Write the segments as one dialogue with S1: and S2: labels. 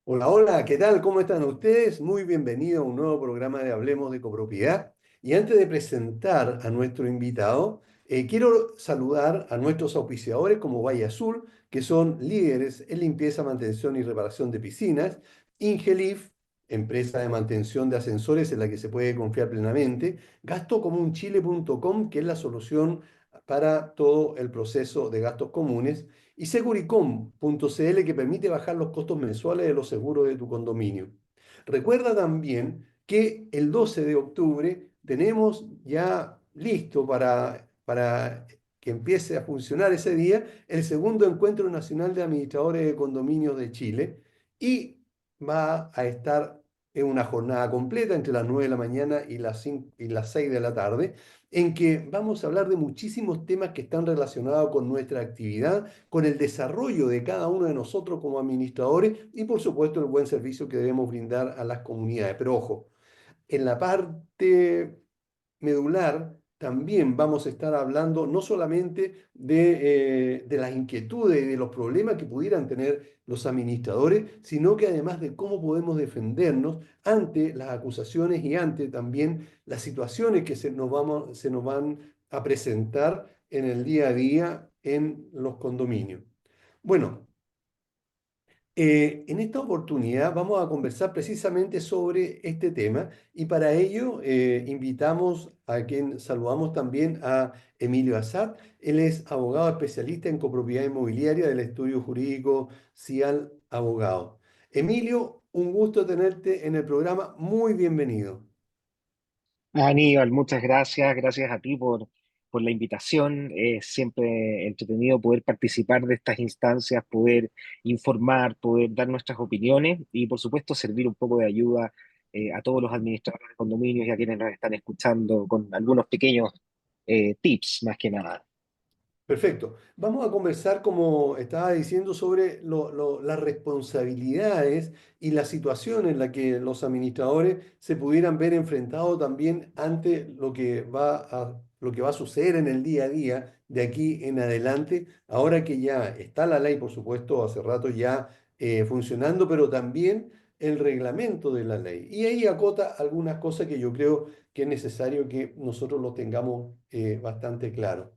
S1: Hola, hola, ¿qué tal? ¿Cómo están ustedes? Muy bienvenido a un nuevo programa de Hablemos de Copropiedad. Y antes de presentar a nuestro invitado, quiero saludar a nuestros auspiciadores como Valle Azul, que son líderes en limpieza, mantención y reparación de piscinas, Ingelif, empresa de mantención de ascensores en la que se puede confiar plenamente, gastocomunchile.com, que es la solución para todo el proceso de gastos comunes, y Seguricom.cl, que permite bajar los costos mensuales de los seguros de tu condominio. Recuerda también que el 12 de octubre tenemos ya listo para que empiece a funcionar ese día el segundo Encuentro Nacional de Administradores de Condominios de Chile, y va a estar en una jornada completa entre las 9 de la mañana y las 6 de la tarde, en que vamos a hablar de muchísimos temas que están relacionados con nuestra actividad, con el desarrollo de cada uno de nosotros como administradores y por supuesto el buen servicio que debemos brindar a las comunidades. Pero ojo, en la parte medular también vamos a estar hablando no solamente de las inquietudes y de los problemas que pudieran tener los administradores, sino que además de cómo podemos defendernos ante las acusaciones y ante también las situaciones que se nos van a presentar en el día a día en los condominios. Bueno, en esta oportunidad vamos a conversar precisamente sobre este tema, y para ello invitamos a quien saludamos también a Emilio Azad. Él es abogado especialista en copropiedad inmobiliaria del estudio jurídico CIAL Abogado. Emilio, un gusto tenerte en el programa. Muy bienvenido.
S2: Aníbal, muchas gracias, gracias a ti por la invitación. Es siempre entretenido poder participar de estas instancias, poder informar, poder dar nuestras opiniones y por supuesto servir un poco de ayuda a todos los administradores de condominios y a quienes nos están escuchando con algunos pequeños tips más que nada.
S1: Perfecto. Vamos a conversar, como estaba diciendo, sobre las responsabilidades y la situación en la que los administradores se pudieran ver enfrentados también ante lo que va a suceder en el día a día de aquí en adelante, ahora que ya está la ley, por supuesto, hace rato ya funcionando, pero también el reglamento de la ley. Y ahí acota algunas cosas que yo creo que es necesario que nosotros lo tengamos bastante claro.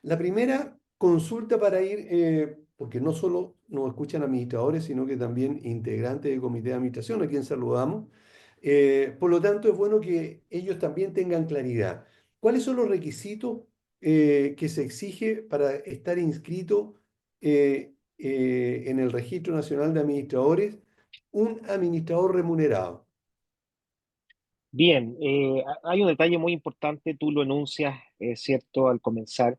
S1: La primera consulta para ir, porque no solo nos escuchan administradores, sino que también integrantes del comité de administración, a quien saludamos. Por lo tanto, es bueno que ellos también tengan claridad. ¿Cuáles son los requisitos que se exige para estar inscrito en el Registro Nacional de Administradores un administrador remunerado?
S2: Bien, hay un detalle muy importante, tú lo enuncias, cierto, al comenzar,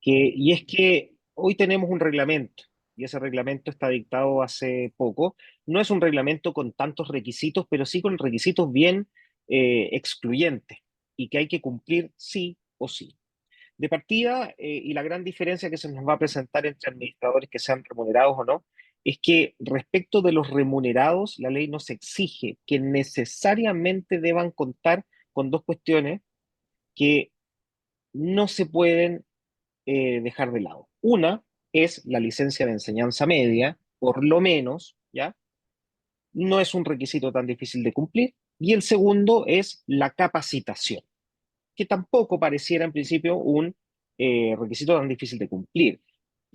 S2: y es que hoy tenemos un reglamento, y ese reglamento está dictado hace poco. No es un reglamento con tantos requisitos, pero sí con requisitos bien excluyentes, y que hay que cumplir sí o sí. De partida, y la gran diferencia que se nos va a presentar entre administradores que sean remunerados o no, es que respecto de los remunerados, la ley nos exige que necesariamente deban contar con dos cuestiones que no se pueden dejar de lado. Una es la licencia de enseñanza media, por lo menos, ¿ya? No es un requisito tan difícil de cumplir. Y el segundo es la capacitación, que tampoco pareciera en principio un requisito tan difícil de cumplir.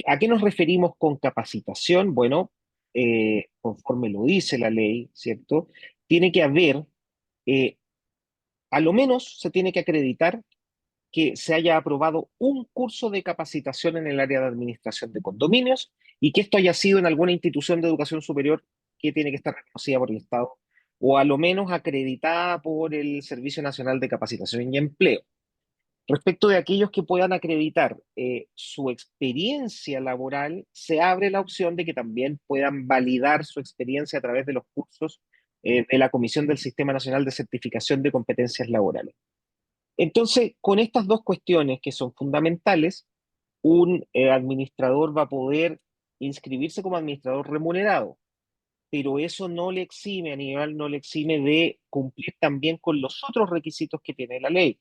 S2: ¿A qué nos referimos con capacitación? Bueno, conforme lo dice la ley, ¿cierto? Tiene que haber, eh, a lo menos se tiene que acreditar que se haya aprobado un curso de capacitación en el área de administración de condominios y que esto haya sido en alguna institución de educación superior que tiene que estar reconocida por el Estado o a lo menos acreditada por el Servicio Nacional de Capacitación y Empleo. Respecto de aquellos que puedan acreditar su experiencia laboral, se abre la opción de que también puedan validar su experiencia a través de los cursos de la Comisión del Sistema Nacional de Certificación de Competencias Laborales. Entonces, con estas dos cuestiones que son fundamentales, un administrador va a poder inscribirse como administrador remunerado, pero eso no le exime, a nivel no le exime de cumplir también con los otros requisitos que tiene la ley.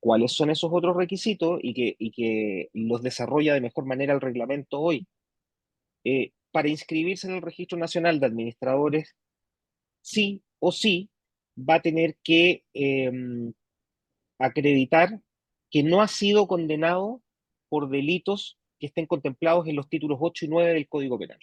S2: ¿Cuáles son esos otros requisitos y que los desarrolla de mejor manera el reglamento hoy? Para inscribirse en el Registro Nacional de Administradores sí o sí va a tener que acreditar que no ha sido condenado por delitos que estén contemplados en los títulos 8 y 9 del Código Penal.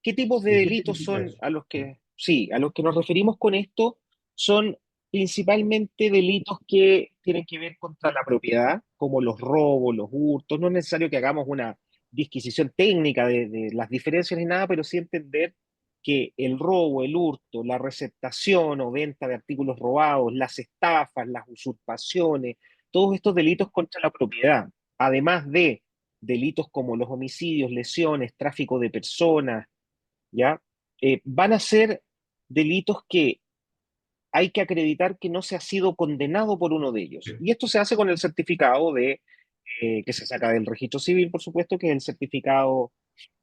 S2: ¿Qué tipos de
S1: ¿Y qué
S2: delitos
S1: significa
S2: son
S1: eso?
S2: a los que, sí, a los que nos referimos con esto? Son principalmente delitos que tienen que ver contra la propiedad, como los robos, los hurtos. No es necesario que hagamos una disquisición técnica de las diferencias ni nada, pero sí entender que el robo, el hurto, la receptación o venta de artículos robados, las estafas, las usurpaciones, todos estos delitos contra la propiedad, además de delitos como los homicidios, lesiones, tráfico de personas, ¿ya? Van a ser delitos que hay que acreditar que no se ha sido condenado por uno de ellos. Y esto se hace con el certificado que se saca del registro civil, por supuesto, que es el certificado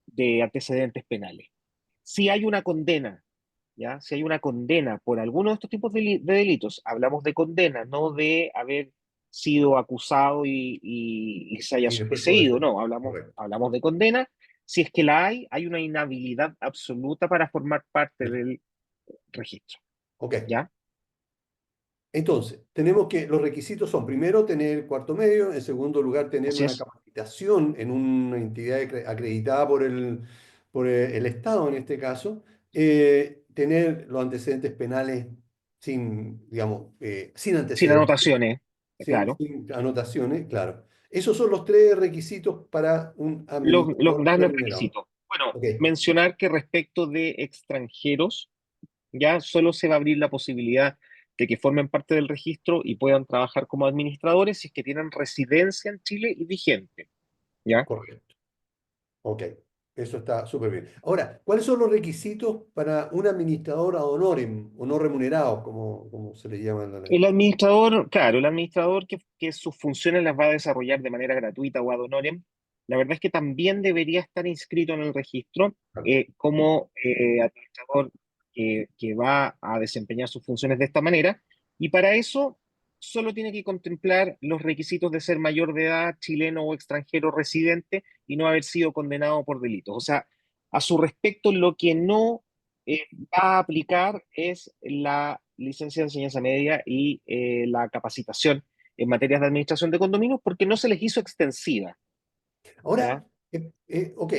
S2: de antecedentes penales. Si hay una condena, ¿ya? Si hay una condena por alguno de estos tipos de delitos, hablamos de condena, no de haber sido acusado y se haya
S1: Y después todo
S2: sobreseído,
S1: eso.
S2: no,
S1: Correcto.
S2: hablamos de condena. Si es que la hay una inhabilidad absoluta para formar parte
S1: Ya.
S2: del registro,
S1: Ok.
S2: ¿ya?
S1: Entonces, tenemos que los requisitos son, primero, tener cuarto medio, en segundo lugar, tener
S2: Así
S1: una
S2: es.
S1: capacitación en una entidad acreditada por el Estado en este caso, tener los antecedentes penales sin, digamos, sin
S2: Sin
S1: antecedentes,
S2: anotaciones, claro.
S1: sin anotaciones, claro. Esos son los tres requisitos para un
S2: Los
S1: administrador
S2: grandes
S1: remunerado.
S2: requisitos. Bueno,
S1: Ok,
S2: mencionar que respecto de extranjeros, ya solo se va a abrir la posibilidad de que formen parte del registro y puedan trabajar como administradores si es que tienen residencia en Chile y vigente, ¿ya?
S1: correcto. Ok, eso está súper bien. Ahora, ¿cuáles son los requisitos para un administrador ad honorem o no remunerado, como se le llama en la ley?
S2: El administrador, claro, el administrador que sus funciones las va a desarrollar de manera gratuita o ad honorem, la verdad es que también debería estar inscrito en el registro
S1: Claro.
S2: como administrador que va a desempeñar sus funciones de esta manera, y para eso solo tiene que contemplar los requisitos de ser mayor de edad, chileno o extranjero residente y no haber sido condenado por delitos. O sea, a su respecto, lo que no va a aplicar es la licencia de enseñanza media y la capacitación en materias de administración de condominios porque no se les hizo extensiva, ¿ya?
S1: Ahora, ok,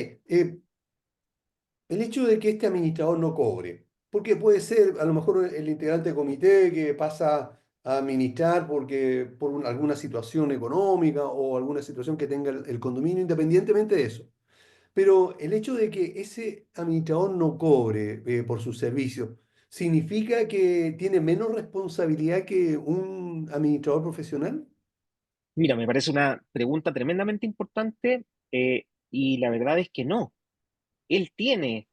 S1: el hecho de que este administrador no cobre, porque puede ser a lo mejor el integrante del comité que pasa a administrar porque alguna situación económica o alguna situación que tenga el condominio, independientemente de eso. Pero el hecho de que ese administrador no cobre por sus servicios, ¿significa que tiene menos responsabilidad que un administrador profesional?
S2: Mira, me parece una pregunta tremendamente importante y la verdad es que no. Él tiene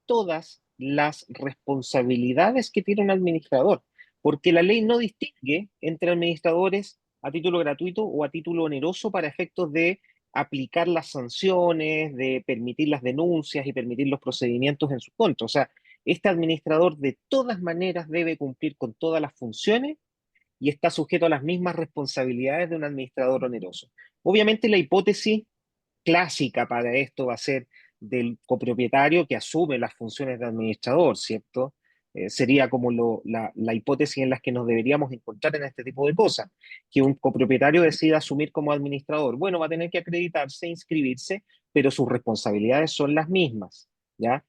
S2: todas las responsabilidades que tiene un administrador, porque la ley no distingue entre administradores a título gratuito o a título oneroso para efectos de aplicar las sanciones, de permitir las denuncias y permitir los procedimientos en su contra. O sea, este administrador de todas maneras debe cumplir con todas las funciones y está sujeto a las mismas responsabilidades de un administrador oneroso. Obviamente la hipótesis clásica para esto va a ser del copropietario que asume las funciones de administrador, ¿cierto? Sería como la hipótesis en la que nos deberíamos encontrar en este tipo de cosas, que un copropietario decida asumir como administrador. Bueno, va a tener que acreditarse, inscribirse, pero sus responsabilidades son las mismas, ¿ya?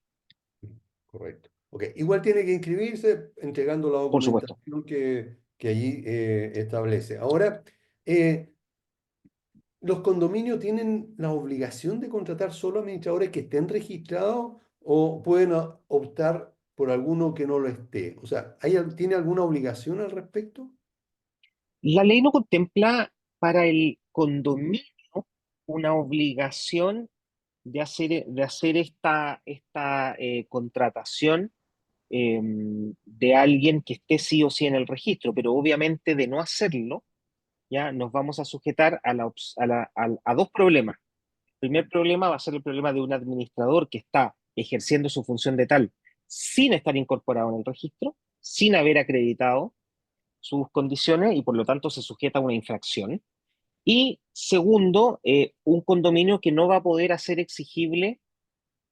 S1: Correcto. Ok, igual tiene que inscribirse entregando la
S2: Por supuesto.
S1: documentación que allí establece. Ahora, eh, ¿los condominios tienen la obligación de contratar solo administradores que estén registrados o pueden optar por alguno que no lo esté? O sea, ¿tiene alguna obligación al respecto?
S2: La ley no contempla para el condominio una obligación de hacer esta contratación de alguien que esté sí o sí en el registro, pero obviamente de no hacerlo, ya nos vamos a sujetar a dos problemas. El primer problema va a ser el problema de un administrador que está ejerciendo su función de tal sin estar incorporado en el registro, sin haber acreditado sus condiciones y por lo tanto se sujeta a una infracción. Y segundo, un condominio que no va a poder hacer exigible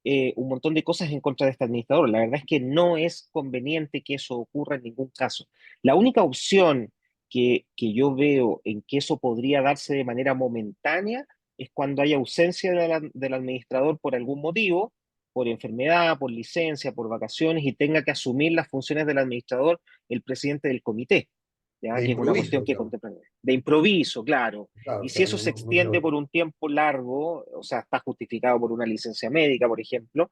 S2: un montón de cosas en contra de este administrador. La verdad es que no es conveniente que eso ocurra en ningún caso. La única opción que yo veo en que eso podría darse de manera momentánea es cuando hay ausencia del administrador por algún motivo, por enfermedad, por licencia, por vacaciones, y tenga que asumir las funciones del administrador el presidente del comité, ¿ya?
S1: De
S2: Que es una
S1: improviso,
S2: cuestión que
S1: digamos.
S2: contempla de improviso, claro.
S1: Claro,
S2: Y
S1: o
S2: si
S1: sea,
S2: eso
S1: no,
S2: se
S1: no
S2: extiende
S1: creo.
S2: por un tiempo largo, o sea, está justificado por una licencia médica, por ejemplo,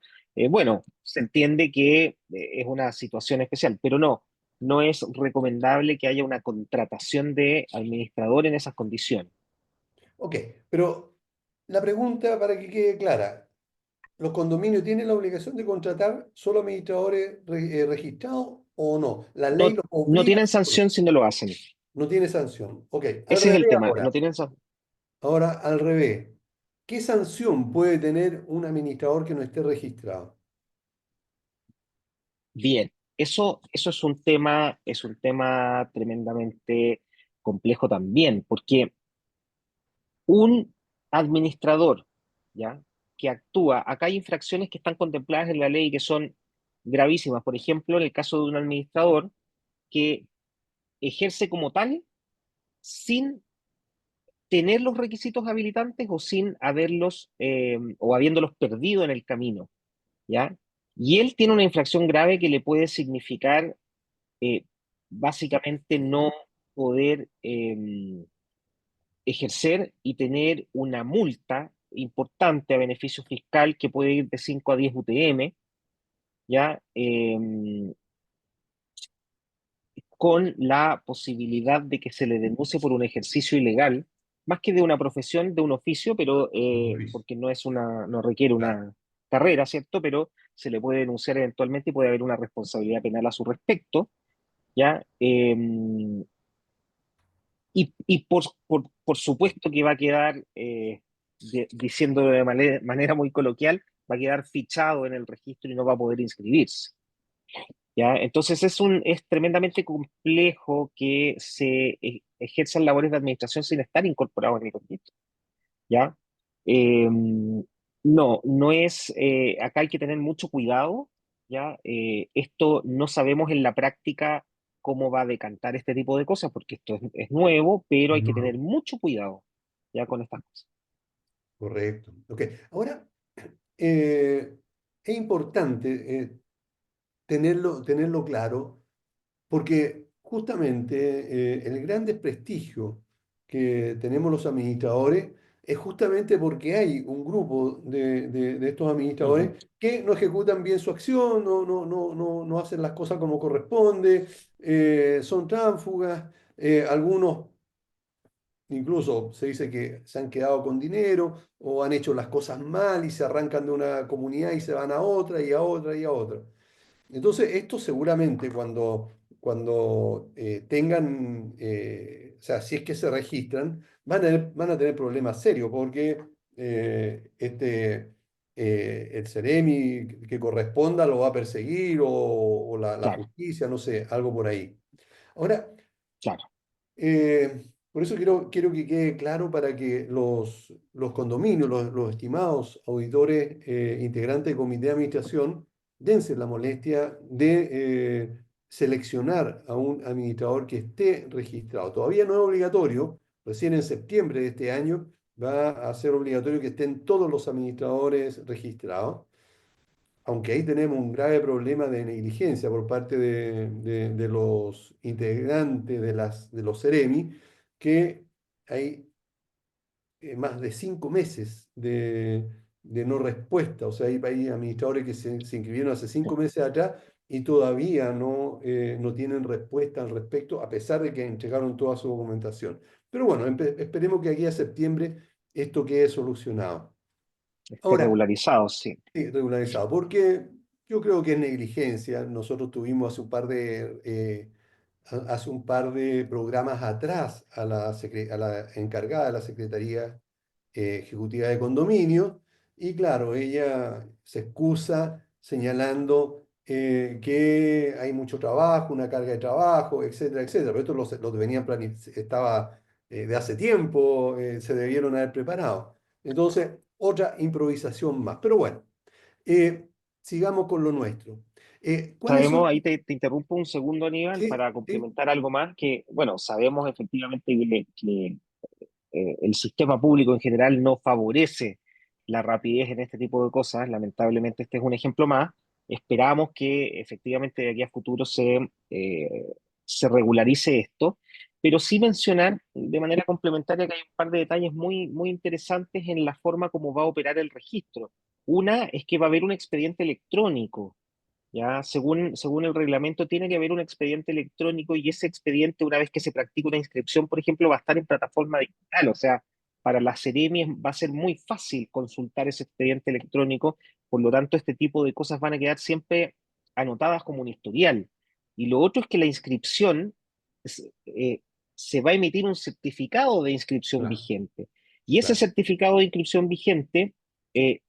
S2: bueno, se entiende que es una situación especial, pero no, no es recomendable que haya una contratación de administrador en esas condiciones.
S1: Ok, pero la pregunta para que quede clara, ¿los condominios tienen la obligación de contratar solo administradores registrados o no? ¿La ley
S2: No,
S1: los
S2: no
S1: obliga?
S2: tienen
S1: ¿O no?
S2: sanción si no lo hacen.
S1: No tiene sanción. Ok, al
S2: Ese es
S1: revés
S2: el tema,
S1: ahora.
S2: no tienen sanción.
S1: Ahora, al revés. ¿Qué sanción puede tener un administrador que no esté registrado?
S2: Bien, eso es un tema tremendamente complejo también, porque un administrador, ¿ya? Que actúa, acá hay infracciones que están contempladas en la ley y que son gravísimas. Por ejemplo, en el caso de un administrador que ejerce como tal sin tener los requisitos habilitantes o sin haberlos o habiéndolos perdido en el camino, ¿ya? Y él tiene una infracción grave que le puede significar eh, básicamente no poder ejercer y tener una multa importante a beneficio fiscal que puede ir de 5 a 10 UTM, ¿ya? Con la posibilidad de que se le denuncie por un ejercicio ilegal, más que de una profesión, de un oficio, pero
S1: Luis.
S2: porque no requiere
S1: Claro.
S2: una carrera, ¿cierto? Pero se le puede denunciar eventualmente y puede haber una responsabilidad penal a su respecto, ¿ya? Y por supuesto que va a quedar, diciendo de manera muy coloquial, va a quedar fichado en el registro y no va a poder inscribirse. ¿Ya? Entonces es tremendamente complejo que se ejerzan labores de administración sin estar incorporado en el registro. ¿Ya? Eh, no, no es, acá hay que tener mucho cuidado, ¿ya? Esto no sabemos en la práctica cómo va a decantar este tipo de cosas, porque esto es nuevo, pero hay que
S1: No,
S2: tener mucho cuidado, ¿ya? Con estas cosas.
S1: correcto. Ok, ahora eh, es importante tenerlo claro. Porque justamente el gran desprestigio que tenemos los administradores es justamente porque hay un grupo de estos
S2: Ujú.
S1: administradores que no ejecutan bien su acción, no hacen las cosas como corresponde, son tránsfugas, algunos incluso se dice que se han quedado con dinero o han hecho las cosas mal y se arrancan de una comunidad y se van a otra y a otra y a otra. Entonces, esto seguramente cuando tengan, o sea, si es que se registran, van a tener problemas serios porque el Ceremi que corresponda lo va a perseguir o la
S2: Claro,
S1: justicia, no sé, algo por ahí. Ahora,
S2: claro,
S1: por eso quiero que quede claro para que los condominios, los estimados auditores integrantes del comité de administración, dense la molestia de seleccionar a un administrador que esté registrado. Todavía no es obligatorio, recién en septiembre de este año va a ser obligatorio que estén todos los administradores registrados, aunque ahí tenemos un grave problema de negligencia por parte de los integrantes de los Ceremi, que hay más de 5 meses de no respuesta. O sea, hay administradores que se inscribieron hace 5 meses atrás y todavía no tienen respuesta al respecto, a pesar de que entregaron toda su documentación. Pero bueno, esperemos que aquí a septiembre esto quede solucionado.
S2: esté
S1: Ahora,
S2: regularizado, sí.
S1: sí, regularizado, porque yo creo que es negligencia. Nosotros tuvimos hace un par de programas atrás a la encargada de la Secretaría Ejecutiva de Condominio, y claro, ella se excusa señalando que hay mucho trabajo, una carga de trabajo, etcétera, etcétera. Pero esto lo venían estaba de hace tiempo, se debieron haber preparado. Entonces, otra improvisación más. Pero bueno. Eh, sigamos con lo nuestro. ¿Cuáles
S2: Sabemos,
S1: son?
S2: ahí te interrumpo un segundo, Aníbal,
S1: Sí,
S2: para
S1: sí,
S2: complementar algo más, que, bueno, sabemos efectivamente el sistema público en general no favorece la rapidez en este tipo de cosas. Lamentablemente, este es un ejemplo más. Esperamos que efectivamente de aquí a futuro se regularice esto, pero sí mencionar de manera complementaria que hay un par de detalles muy, muy interesantes en la forma como va a operar el registro. Una es que va a haber un expediente electrónico. Ya, según el reglamento, tiene que haber un expediente electrónico y ese expediente, una vez que se practique una inscripción, por ejemplo, va a estar en plataforma digital. O sea, para las Seremi va a ser muy fácil consultar ese expediente electrónico. Por lo tanto, este tipo de cosas van a quedar siempre anotadas como un historial. Y lo otro es que la inscripción, es- eh, se va a emitir un certificado de inscripción
S1: claro,
S2: vigente. Y ese
S1: claro.
S2: certificado de inscripción vigente eh,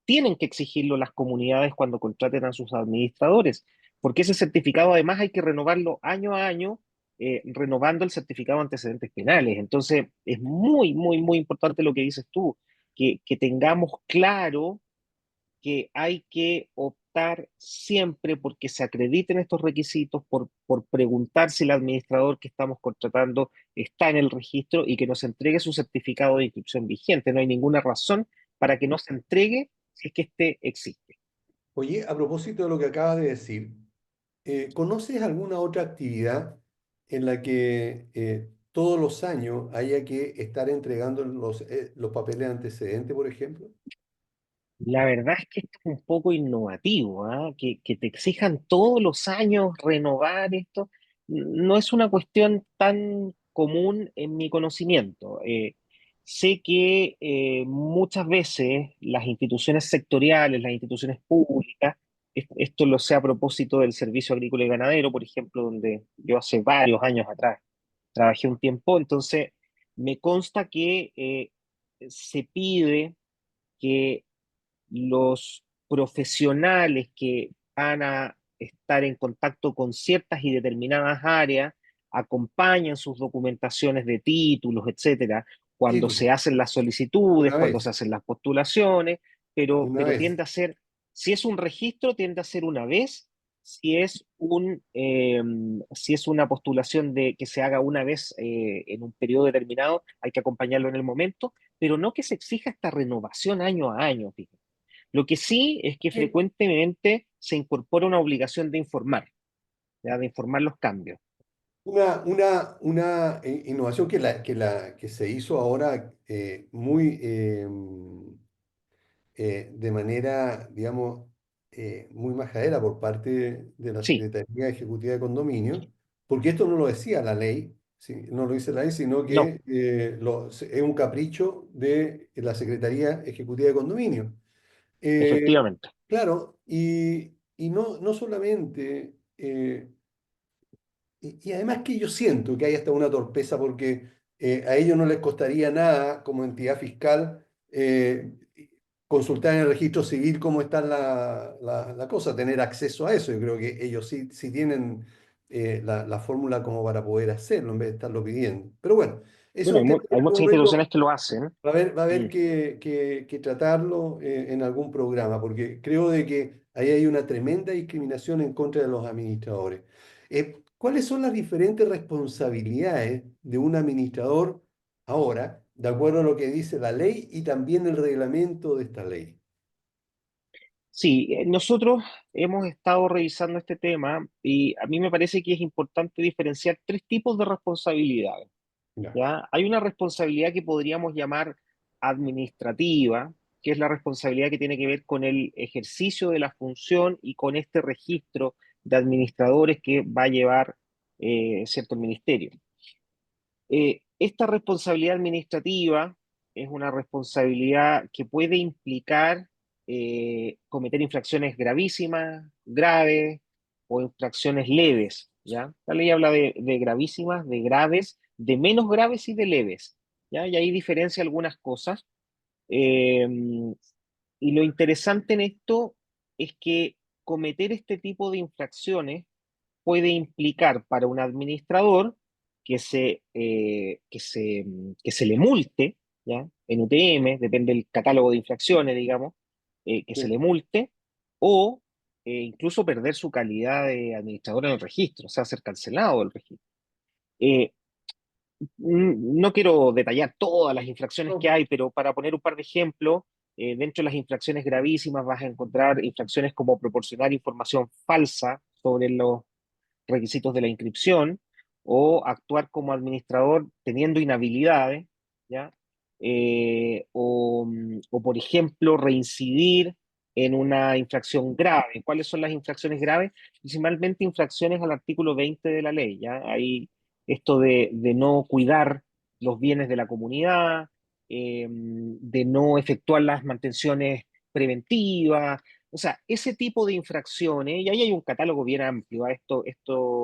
S2: tienen que exigirlo las comunidades cuando contraten a sus administradores, porque ese certificado además hay que renovarlo año a año, renovando el certificado de antecedentes penales. Entonces, es muy, muy, muy importante lo que dices tú, que tengamos claro que hay que optar siempre porque se acrediten estos requisitos, por preguntar si el administrador que estamos contratando está en el registro y que nos entregue su certificado de inscripción vigente. No hay ninguna razón para que no se entregue si es que este existe.
S1: Oye, a propósito de lo que acabas de decir, ¿conoces alguna otra actividad en la que todos los años haya que estar entregando los papeles de antecedente, por ejemplo?
S2: La verdad es que esto es un poco innovativo, ¿ah? Que te exijan todos los años renovar esto, no es una cuestión tan común en mi conocimiento. Sé que muchas veces las instituciones sectoriales, las instituciones públicas, esto lo sé a propósito del Servicio Agrícola y Ganadero, por ejemplo, donde yo hace varios años atrás trabajé un tiempo, entonces me consta que se pide que los profesionales que van a estar en contacto con ciertas y determinadas áreas acompañan sus documentaciones de títulos, etcétera, cuando se
S1: Título,
S2: hacen las solicitudes,
S1: una
S2: cuando se
S1: vez,
S2: hacen las postulaciones,
S1: una
S2: pero
S1: vez.
S2: tiende a ser, si es un registro, tiende a ser una vez, si es una postulación de que se haga una vez en un periodo determinado, hay que acompañarlo en el momento, pero no que se exija esta renovación año a año, fíjate. Lo que sí es que
S1: Eh,
S2: frecuentemente se incorpora una obligación de informar, ¿ya? De informar los cambios.
S1: una innovación que se hizo ahora muy de manera, digamos, muy majadera por parte de la
S2: Sí,
S1: Secretaría Ejecutiva de Condominio, porque esto no lo decía la ley, ¿sí? No lo dice la ley, sino
S2: no,
S1: que es un capricho de la Secretaría Ejecutiva de Condominio. Eh,
S2: efectivamente.
S1: claro, y no solamente... y además que yo siento que hay hasta una torpeza porque a ellos no les costaría nada como entidad fiscal consultar en el registro civil cómo está la cosa, tener acceso a eso. Yo creo que ellos sí tienen la fórmula como para poder hacerlo en vez de estarlo pidiendo. Pero bueno, eso es
S2: Bueno,
S1: un tema que
S2: hay
S1: en algún
S2: muchas
S1: momento
S2: instituciones que lo hacen.
S1: va a haber
S2: Mm.
S1: que tratarlo en algún programa, porque creo de que ahí hay una tremenda discriminación en contra de los administradores. ¿Cuáles son las diferentes responsabilidades de un administrador ahora, de acuerdo a lo que dice la ley y también el reglamento de esta ley?
S2: Sí, nosotros hemos estado revisando este tema y a mí me parece que es importante diferenciar tres tipos de responsabilidades.
S1: Ya,
S2: ¿Ya? Hay una responsabilidad que podríamos llamar administrativa, que es la responsabilidad que tiene que ver con el ejercicio de la función y con este registro de administradores que va a llevar cierto el ministerio. Esta responsabilidad administrativa es una responsabilidad que puede implicar cometer infracciones gravísimas, graves o infracciones leves, ¿ya? La ley habla de gravísimas, de graves, de menos graves y de leves, ¿ya? Y ahí diferencia algunas cosas. Eh, y lo interesante en esto es que cometer este tipo de infracciones puede implicar para un administrador que que se le multe, ¿ya? En UTM, depende del catálogo de infracciones, digamos, que se
S1: Sí,
S2: le multe, o incluso perder su calidad de administrador en el registro, o sea, ser cancelado del registro. Eh, no quiero detallar todas las infracciones que
S1: no,
S2: hay, pero para poner un par de ejemplos, dentro de las infracciones gravísimas vas a encontrar infracciones como proporcionar información falsa sobre los requisitos de la inscripción o actuar como administrador teniendo inhabilidades, ¿ya? O, por ejemplo, reincidir en una infracción grave. ¿Cuáles son las infracciones graves? Principalmente infracciones al artículo 20 de la ley, ¿ya? Hay esto de no cuidar los bienes de la comunidad, de no efectuar las mantenciones preventivas, o sea, ese tipo de infracciones, y ahí hay un catálogo bien amplio, esto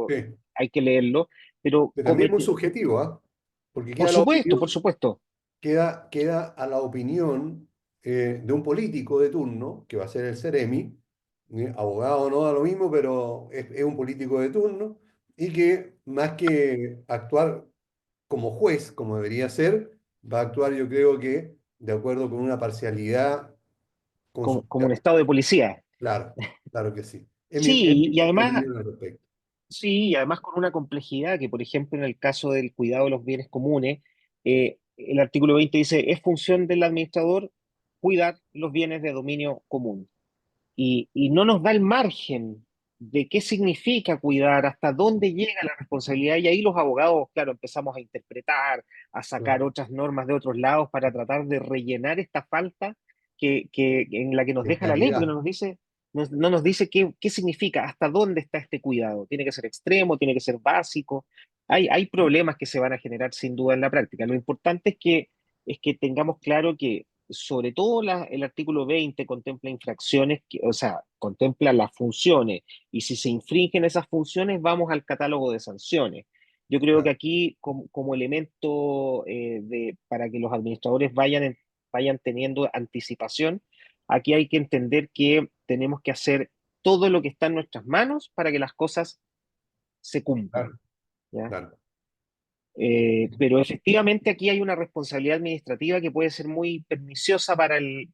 S1: sí.
S2: hay que leerlo, pero
S1: Pero también muy subjetivo, ¿ah? Porque
S2: por supuesto,
S1: queda a la opinión de un político de turno, que va a ser el Ceremi, abogado no da lo mismo, pero es un político de turno, y que más que actuar como juez, como debería ser, va a actuar yo creo que de acuerdo con una parcialidad
S2: como un
S1: consultiva.
S2: estado de policía.
S1: Claro, claro que sí. Es
S2: Sí, y
S1: mi
S2: además,
S1: opinión al respecto.
S2: sí, y además con una complejidad que, por ejemplo, en el caso del cuidado de los bienes comunes, el artículo 20 dice, es función del administrador cuidar los bienes de dominio común. Y no nos da el margen de qué significa cuidar, hasta dónde llega la responsabilidad, y ahí los abogados, claro, empezamos a interpretar, a sacar
S1: Claro.
S2: otras normas de otros lados para tratar de rellenar esta falta en la que nos
S1: De
S2: deja la ley, porque
S1: claridad.
S2: no nos dice qué significa, hasta dónde está este cuidado. Tiene que ser extremo, tiene que ser básico. Hay problemas que se van a generar sin duda en la práctica. Lo importante es que tengamos claro que sobre todo el artículo 20 contempla infracciones, o sea, contempla las funciones, y si se infringen esas funciones, vamos al catálogo de sanciones. Yo creo que
S1: Claro.
S2: aquí, como elemento para que los administradores vayan teniendo anticipación, aquí hay que entender que tenemos que hacer todo lo que está en nuestras manos para que las cosas se cumplan,
S1: Claro,
S2: ¿ya?
S1: claro.
S2: Pero efectivamente aquí hay una responsabilidad administrativa que puede ser muy perniciosa para el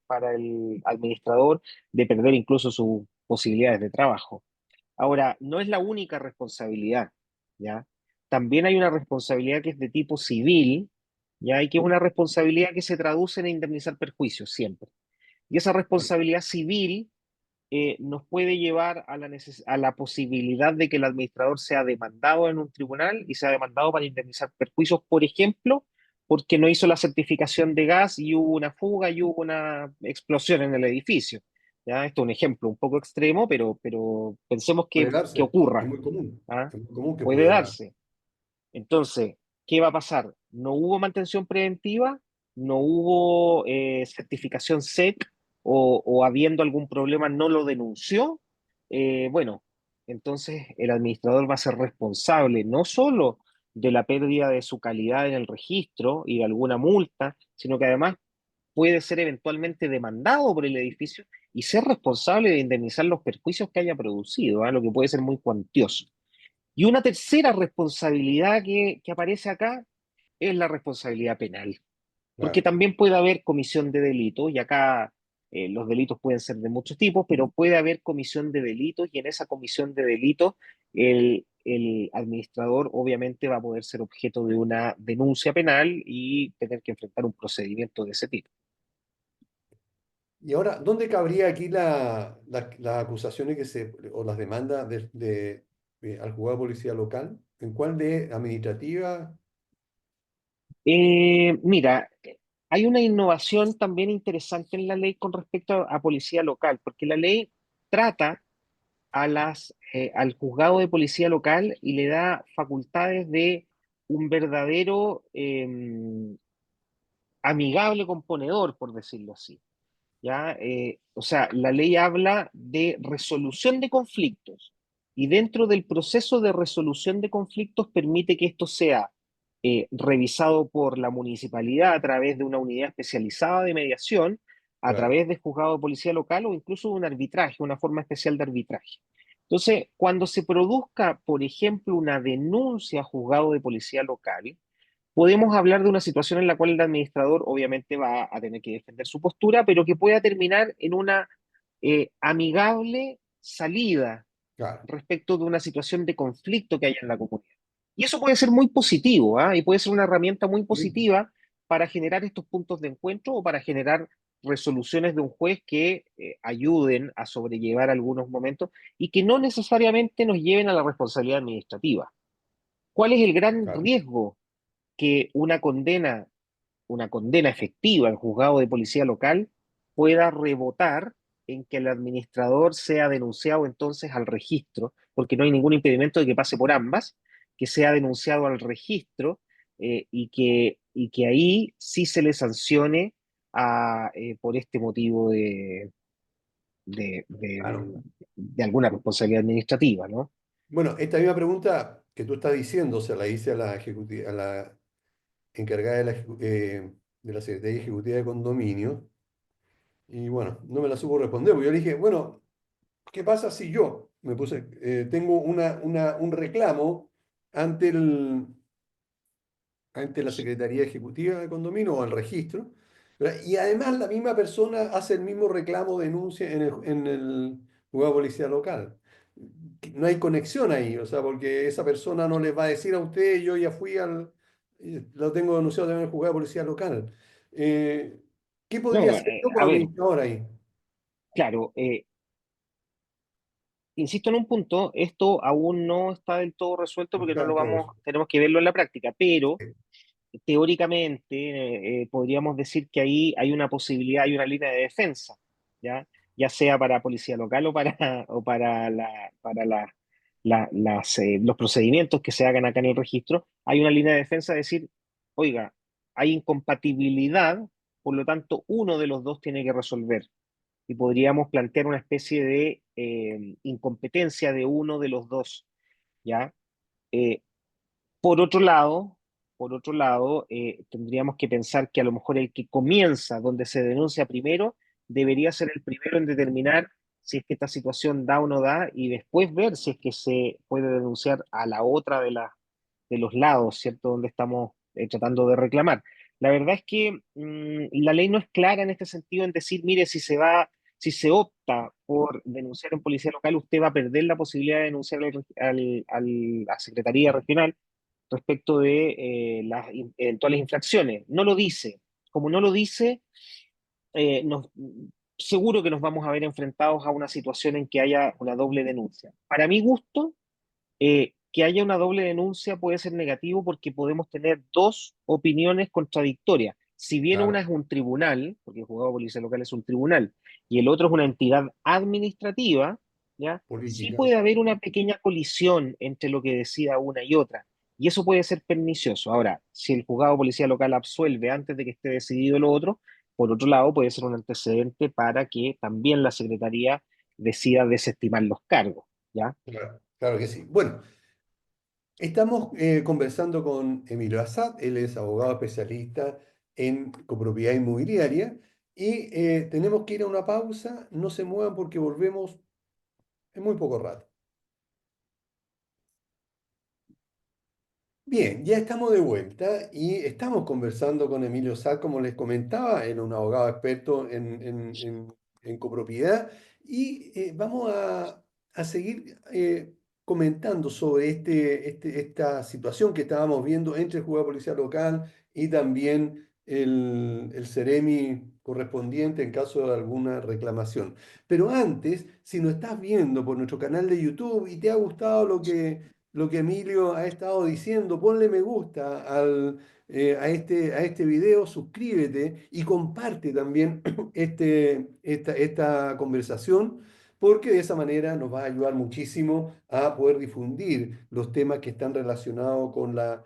S2: administrador, de perder incluso sus posibilidades de trabajo. Ahora, no es la única responsabilidad, ¿ya? También hay una responsabilidad que es de tipo civil, ¿ya? Y que es una responsabilidad que se traduce en indemnizar perjuicios siempre. Y esa responsabilidad civil nos puede llevar a la posibilidad de que el administrador sea demandado en un tribunal y sea demandado para indemnizar perjuicios, por ejemplo, porque no hizo la certificación de gas y hubo una fuga y hubo una explosión en el edificio. ¿Ya? Esto es un ejemplo un poco extremo, pero pensemos
S1: Puede
S2: que
S1: darse, es
S2: ocurra.
S1: muy común.
S2: ¿Ah?
S1: Es muy común que
S2: Puede
S1: pudiera.
S2: darse. Entonces, ¿qué va a pasar? No hubo mantención preventiva, no hubo certificación SEC, o habiendo algún problema no lo denunció. Bueno, entonces el administrador va a ser responsable no solo de la pérdida de su calidad en el registro y de alguna multa, sino que además puede ser eventualmente demandado por el edificio y ser responsable de indemnizar los perjuicios que haya producido, ¿ah? Lo que puede ser muy cuantioso. Y una tercera responsabilidad que aparece acá es la responsabilidad penal, porque
S1: Claro.
S2: también puede haber comisión de delitos, y acá los delitos pueden ser de muchos tipos, pero puede haber comisión de delitos, y en esa comisión de delitos el administrador obviamente va a poder ser objeto de una denuncia penal y tener que enfrentar un procedimiento de ese tipo.
S1: Y ahora, ¿dónde cabría aquí las acusaciones o las demandas al juzgado de policía local? ¿En cuál de administrativa?
S2: Mira, hay una innovación también interesante en la ley con respecto a policía local, porque la ley trata al juzgado de policía local y le da facultades de un verdadero amigable componedor, por decirlo así. ¿Ya? O sea, la ley habla de resolución de conflictos, y dentro del proceso de resolución de conflictos permite que esto sea revisado por la municipalidad a través de una unidad especializada de mediación, a
S1: Claro,
S2: través de juzgado de policía local o incluso de un arbitraje, una forma especial de arbitraje. Entonces, cuando se produzca, por ejemplo, una denuncia a juzgado de policía local, podemos hablar de una situación en la cual el administrador obviamente va a tener que defender su postura, pero que pueda terminar en una amigable salida
S1: Claro.
S2: respecto de una situación de conflicto que haya en la comunidad. Y eso puede ser muy positivo, ¿ah? Y puede ser una herramienta muy
S1: Sí,
S2: positiva para generar estos puntos de encuentro o para generar resoluciones de un juez que ayuden a sobrellevar algunos momentos y que no necesariamente nos lleven a la responsabilidad administrativa. ¿Cuál es el gran
S1: claro.
S2: riesgo? Que una condena efectiva en juzgado de policía local pueda rebotar en que el administrador sea denunciado entonces al registro, porque no hay ningún impedimento de que pase por ambas, que sea denunciado al registro y que ahí sí se le sancione por este motivo de,
S1: Claro.
S2: de, de alguna responsabilidad administrativa, ¿no?
S1: Bueno, esta misma pregunta que tú estás diciendo se la hice a la a la encargada de la Secretaría Ejecutiva de Condominio y bueno, no me la supo responder, porque yo le dije, bueno, ¿qué pasa si yo tengo un reclamo ante ante la Secretaría Ejecutiva de Condominio o al registro, ¿verdad? Y además la misma persona hace el mismo reclamo, denuncia en el juzgado de policía local? No hay conexión ahí, o sea, porque esa persona no les va a decir a usted, yo ya lo tengo denunciado también en el juzgado de policía local. Eh, ¿Qué podría
S2: No,
S1: hacer yo como
S2: a ver,
S1: administrador ahí?
S2: claro, insisto en un punto, esto aún no está del todo resuelto
S1: No
S2: porque no
S1: está
S2: lo
S1: todo
S2: vamos,
S1: eso.
S2: tenemos que verlo en la práctica, pero teóricamente podríamos decir que ahí hay una posibilidad, hay una línea de defensa, ¿ya? Ya sea para policía local o para, los procedimientos que se hagan acá en el registro, hay una línea de defensa de decir, oiga, hay incompatibilidad, por lo tanto, uno de los dos tiene que resolver y podríamos plantear una especie de incompetencia de uno de los dos, ¿ya? Eh, por otro lado, tendríamos que pensar que a lo mejor el que comienza donde se denuncia primero debería ser el primero en determinar si es que esta situación da o no da y después ver si es que se puede denunciar a la otra de los lados, ¿cierto? Donde estamos tratando de reclamar. La verdad es que la ley no es clara en este sentido en decir, mire, si se opta por denunciar en policía local, usted va a perder la posibilidad de denunciar a la Secretaría Regional respecto de las eventuales infracciones. No lo dice. Como no lo dice, seguro que nos vamos a ver enfrentados a una situación en que haya una doble denuncia. Para mi gusto, que haya una doble denuncia puede ser negativo porque podemos tener dos opiniones contradictorias. Si bien una
S1: Claro,
S2: es un tribunal, porque el juzgado de policía local es un tribunal, y el otro es una entidad administrativa, ¿ya? Sí
S1: política.
S2: puede haber una pequeña colisión entre lo que decida una y otra, y eso puede ser pernicioso. Ahora, si el juzgado de policía local absuelve antes de que esté decidido lo otro, por otro lado, puede ser un antecedente para que también la Secretaría decida desestimar los cargos, ¿ya?
S1: Claro, claro que sí. Bueno, estamos conversando con Emilio Azad, él es abogado especialista en copropiedad inmobiliaria y tenemos que ir a una pausa, no se muevan porque volvemos en muy poco rato. Bien, ya estamos de vuelta y estamos conversando con Emilio Azad, como les comentaba, él es un abogado experto en copropiedad y vamos a seguir comentando sobre esta situación que estábamos viendo entre el juzgado de policía local y también el Ceremi correspondiente en caso de alguna reclamación. Pero antes, si nos estás viendo por nuestro canal de YouTube y te ha gustado lo que Emilio ha estado diciendo, ponle me gusta a este video, suscríbete y comparte también esta conversación, porque de esa manera nos va a ayudar muchísimo a poder difundir los temas que están relacionados con la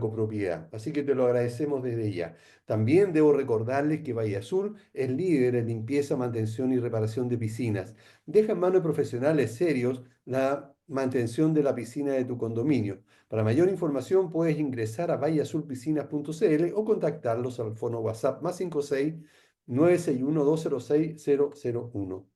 S1: copropiedad. Así que te lo agradecemos desde ya. También debo recordarles que Bahía Sur es líder en limpieza, mantención y reparación de piscinas. Deja en manos de profesionales serios la mantención de la piscina de tu condominio. Para mayor información puedes ingresar a vallasulpiscinas.cl o contactarlos al fono WhatsApp +56 961 206 001.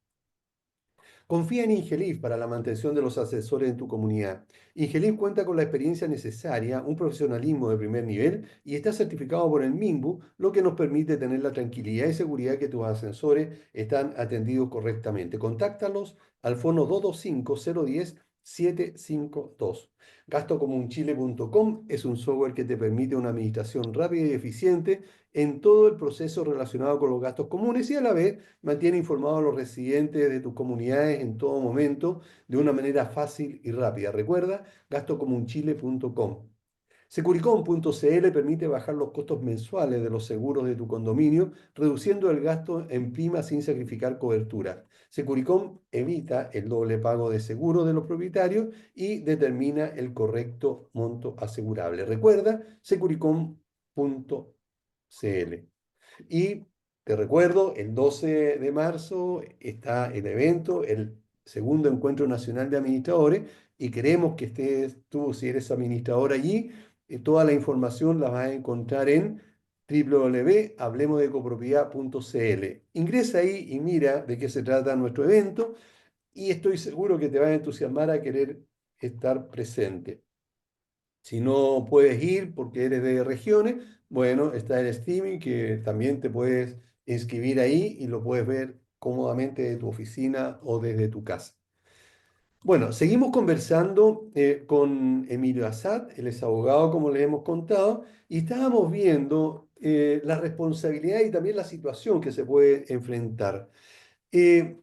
S1: Confía en Ingelif para la mantención de los asesores en tu comunidad. Ingelif cuenta con la experiencia necesaria, un profesionalismo de primer nivel y está certificado por el MIMBU, lo que nos permite tener la tranquilidad y seguridad que tus asesores están atendidos correctamente. Contáctalos al fono 225-010-752. Gastocomunchile.com es un software que te permite una administración rápida y eficiente en todo el proceso relacionado con los gastos comunes y a la vez mantiene informados a los residentes de tus comunidades en todo momento de una manera fácil y rápida. Recuerda, gastocomunchile.com. Securicom.cl permite bajar los costos mensuales de los seguros de tu condominio, reduciendo el gasto en prima sin sacrificar cobertura. Securicom evita el doble pago de seguro de los propietarios y determina el correcto monto asegurable. Recuerda, securicom.cl. Y te recuerdo, el 12 de marzo está el evento, el segundo encuentro nacional de administradores, y queremos que estés tú, si eres administrador allí. Toda la información la vas a encontrar en www.hablemosdecopropiedad.cl. Ingresa ahí y mira de qué se trata nuestro evento y estoy seguro que te va a entusiasmar a querer estar presente. Si no puedes ir porque eres de regiones, bueno, está el streaming que también te puedes inscribir ahí y lo puedes ver cómodamente de tu oficina o desde tu casa. Bueno, seguimos conversando con Emilio Azad, él es abogado, como les hemos contado, y estábamos viendo la responsabilidad y también la situación que se puede enfrentar. Eh,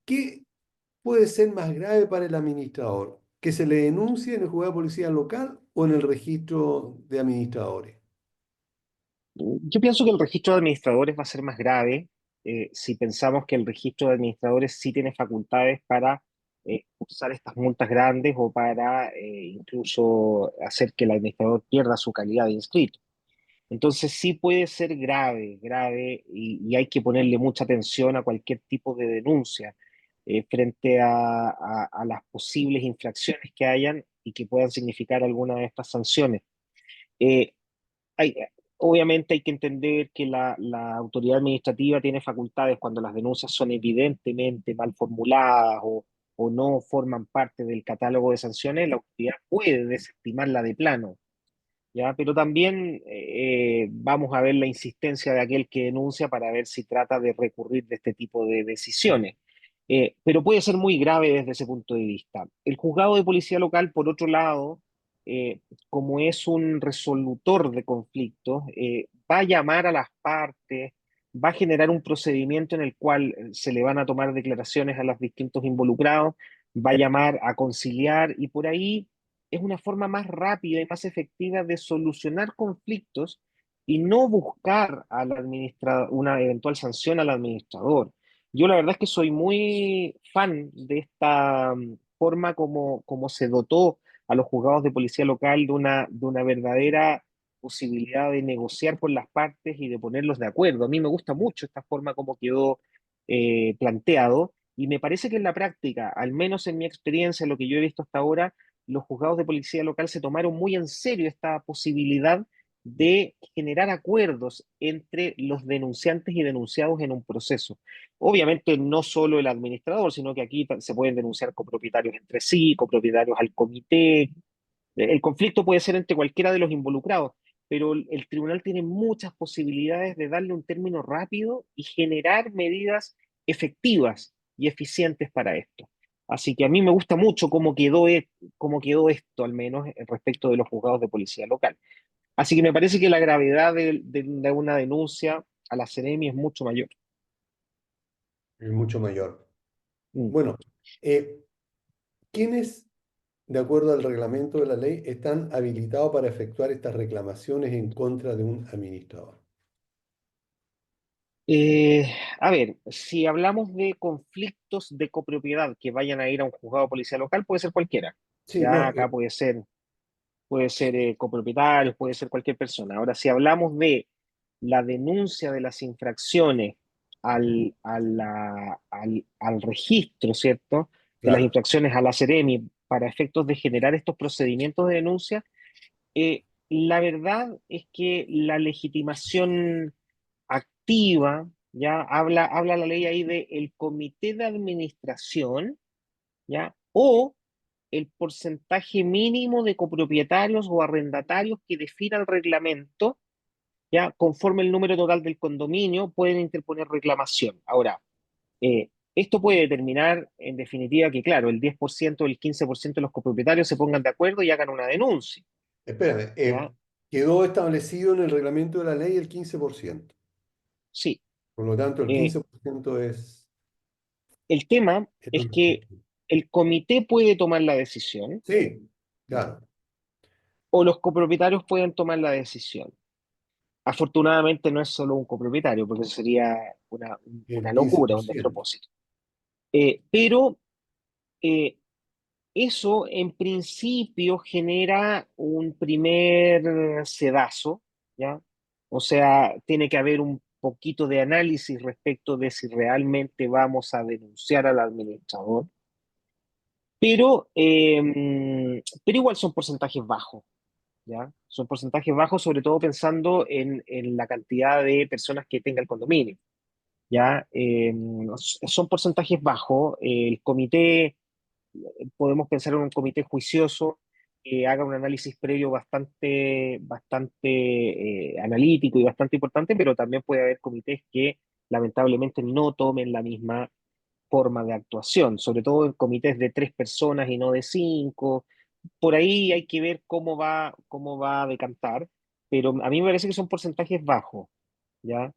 S1: ¿Qué puede ser más grave para el administrador? ¿Que se le denuncie en el juzgado de policía local o en el registro de administradores?
S2: Yo pienso que el registro de administradores va a ser más grave si pensamos que el registro de administradores sí tiene facultades para usar estas multas grandes o para incluso hacer que el administrador pierda su calidad de inscrito. Entonces sí puede ser grave, grave, y hay que ponerle mucha atención a cualquier tipo de denuncia frente a las posibles infracciones que hayan y que puedan significar alguna de estas sanciones. Eh, hay, obviamente hay que entender que la autoridad administrativa tiene facultades cuando las denuncias son evidentemente mal formuladas o no forman parte del catálogo de sanciones, la autoridad puede desestimarla de plano. ¿Ya? Pero también vamos a ver la insistencia de aquel que denuncia para ver si trata de recurrir de este tipo de decisiones. Pero puede ser muy grave desde ese punto de vista. El juzgado de policía local, por otro lado, eh, como es un resolutor de conflictos, va a llamar a las partes, va a generar un procedimiento en el cual se le van a tomar declaraciones a los distintos involucrados, va a llamar a conciliar y por ahí es una forma más rápida y más efectiva de solucionar conflictos y no buscar una eventual sanción al administrador. Yo la verdad es que soy muy fan de esta forma como se dotó a los juzgados de policía local de una verdadera posibilidad de negociar con las partes y de ponerlos de acuerdo. A mí me gusta mucho esta forma como quedó planteado y me parece que en la práctica, al menos en mi experiencia, lo que yo he visto hasta ahora, los juzgados de policía local se tomaron muy en serio esta posibilidad de generar acuerdos entre los denunciantes y denunciados en un proceso. Obviamente no solo el administrador, sino que aquí se pueden denunciar copropietarios entre sí, copropietarios al comité. El conflicto puede ser entre cualquiera de los involucrados, pero el tribunal tiene muchas posibilidades de darle un término rápido y generar medidas efectivas y eficientes para esto. Así que a mí me gusta mucho cómo quedó esto, al menos respecto de los juzgados de policía local. Así que me parece que la gravedad de una denuncia a la Seremi es mucho mayor.
S1: Es mucho mayor.
S2: Mm.
S1: Bueno, eh, ¿quiénes, de acuerdo al reglamento de la ley, están habilitados para efectuar estas reclamaciones en contra de un administrador?
S2: Eh, a ver, si hablamos de conflictos de copropiedad que vayan a ir a un juzgado de policía local, puede ser cualquiera.
S1: Sí,
S2: Ya
S1: no,
S2: acá puede ser copropietarios, puede ser cualquier persona. Ahora, si hablamos de la denuncia de las infracciones al registro, ¿cierto? De las
S1: claro.
S2: infracciones a la Seremi para efectos de generar estos procedimientos de denuncia, la verdad es que la legitimación activa ya habla la ley ahí de el comité de administración, ya, o el porcentaje mínimo de copropietarios o arrendatarios que defina el reglamento, ya, conforme el número total del condominio, pueden interponer reclamación. Ahora, esto puede determinar, en definitiva, que, claro, el 10% o el 15% de los copropietarios se pongan de acuerdo y hagan una denuncia,
S1: Espérame,
S2: ¿ya?
S1: quedó establecido en el reglamento de la ley el 15%.
S2: Sí.
S1: Por lo tanto, el
S2: Eh,
S1: 15%
S2: el tema
S1: es lo
S2: es que
S1: respectivo.
S2: el comité puede tomar la decisión
S1: Sí, claro.
S2: o los copropietarios pueden tomar la decisión. Afortunadamente no es solo un copropietario, porque eso sería
S1: El
S2: una
S1: quince
S2: locura,
S1: por
S2: un
S1: ciento
S2: despropósito. Pero eh, eso en principio genera un primer sedazo, ¿ya? O sea, tiene que haber un poquito de análisis respecto de si realmente vamos a denunciar al administrador, pero igual son porcentajes bajos, ¿ya? Son porcentajes bajos, sobre todo pensando en la cantidad de personas que tenga el condominio, ¿ya? Son porcentajes bajos. El comité, podemos pensar en un comité juicioso que haga un análisis previo bastante analítico y bastante importante, pero también puede haber comités que lamentablemente no tomen la misma forma de actuación, sobre todo en comités de 3 personas y no de 5. Por ahí hay que ver cómo va a decantar, pero a mí me parece que son porcentajes bajos, ¿ya?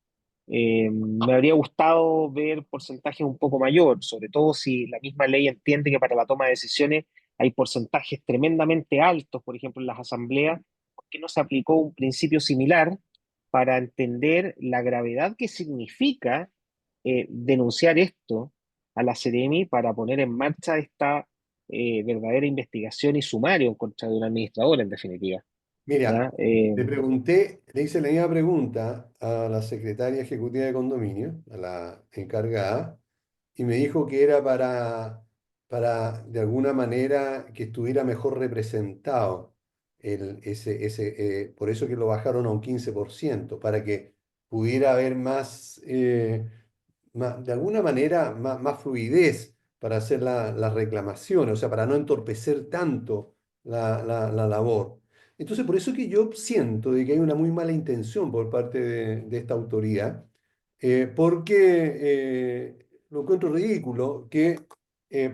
S2: Me habría gustado ver porcentajes un poco mayor, sobre todo si la misma ley entiende que para la toma de decisiones hay porcentajes tremendamente altos, por ejemplo, en las asambleas, ¿por qué no se aplicó un principio similar para entender la gravedad que significa denunciar esto a la Seremi para poner en marcha esta verdadera investigación y sumario en contra de un administrador, en definitiva?
S1: Mira,
S2: ¿Ya?
S1: le pregunté, le hice la misma pregunta a la secretaria ejecutiva de condominio, a la encargada, y me dijo que era de alguna manera, que estuviera mejor representado por eso que lo bajaron a un 15%, para que pudiera haber de alguna manera, más fluidez para hacer las reclamaciones, o sea, para no entorpecer tanto la labor. Entonces, por eso que yo siento de que hay una muy mala intención por parte de esta autoridad, porque lo encuentro ridículo que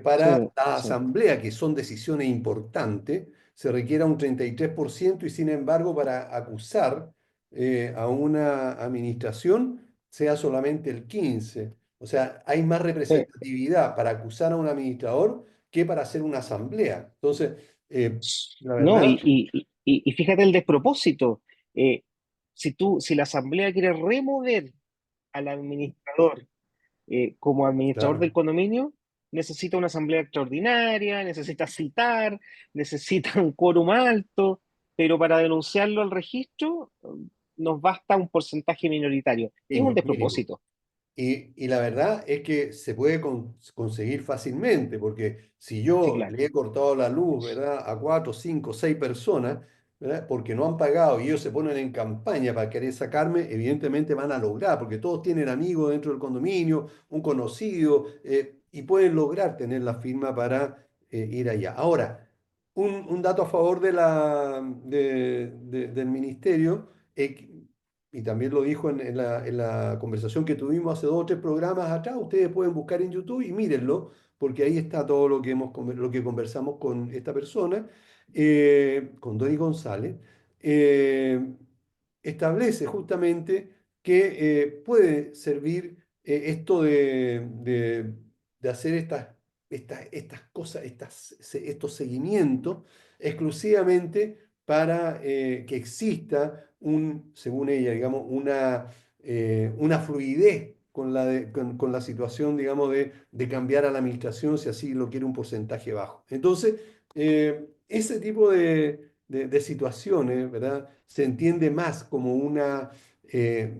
S1: para
S2: Sí,
S1: la
S2: sí.
S1: asamblea, que son decisiones importantes, se requiera un 33% y sin embargo para acusar a una administración sea solamente el 15%. O sea, hay más
S2: Sí.
S1: representatividad para acusar a un administrador que para hacer una asamblea. Entonces, la
S2: No,
S1: verdad,
S2: y fíjate el despropósito. Eh, si la asamblea quiere remover al administrador como administrador del
S1: claro.
S2: condominio, necesita una asamblea extraordinaria, necesita citar, necesita un quórum alto, pero para denunciarlo al registro nos basta un porcentaje minoritario. Es un
S1: Mínimo, mínimo.
S2: despropósito.
S1: Y la verdad es que se puede conseguir fácilmente, porque si
S2: Sí,
S1: yo
S2: claro.
S1: le he cortado la luz, ¿verdad?, a cuatro, cinco, seis personas, ¿verdad?, porque no han pagado y ellos se ponen en campaña para querer sacarme, evidentemente van a lograr, porque todos tienen amigos dentro del condominio, un conocido, y pueden lograr tener la firma para ir allá. Ahora, un dato a favor del ministerio. Y también lo dijo en la conversación que tuvimos hace 2 o 3 programas atrás. Ustedes pueden buscar en YouTube y mírenlo, porque ahí está todo lo que conversamos con esta persona, con Donny González. eh, Establece justamente que puede servir esto de hacer estas cosas, estos seguimientos exclusivamente para que exista según ella, digamos, una fluidez con la situación, digamos, de cambiar a la administración si así lo quiere un porcentaje bajo. Entonces, ese tipo de situaciones, ¿verdad? Se entiende más eh,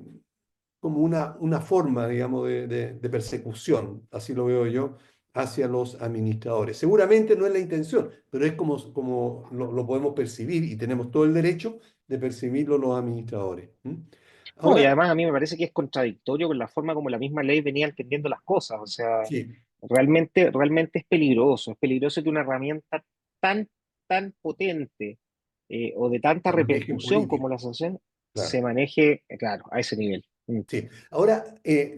S1: como una forma, digamos, de persecución, así lo veo yo, hacia los administradores. Seguramente no es la intención, pero es como lo podemos percibir y tenemos todo el derecho de percibirlo los administradores. ¿M?
S2: No, y
S1: Ahora,
S2: además a mí me parece que es contradictorio con la forma como la misma ley venía entendiendo las cosas. O sea,
S1: sí,
S2: realmente es peligroso que una herramienta tan, tan potente o de tanta
S1: se maneje en
S2: repercusión como
S1: política,
S2: la sanción se
S1: claro.
S2: maneje, claro, a ese nivel. Mm.
S1: Sí. Ahora,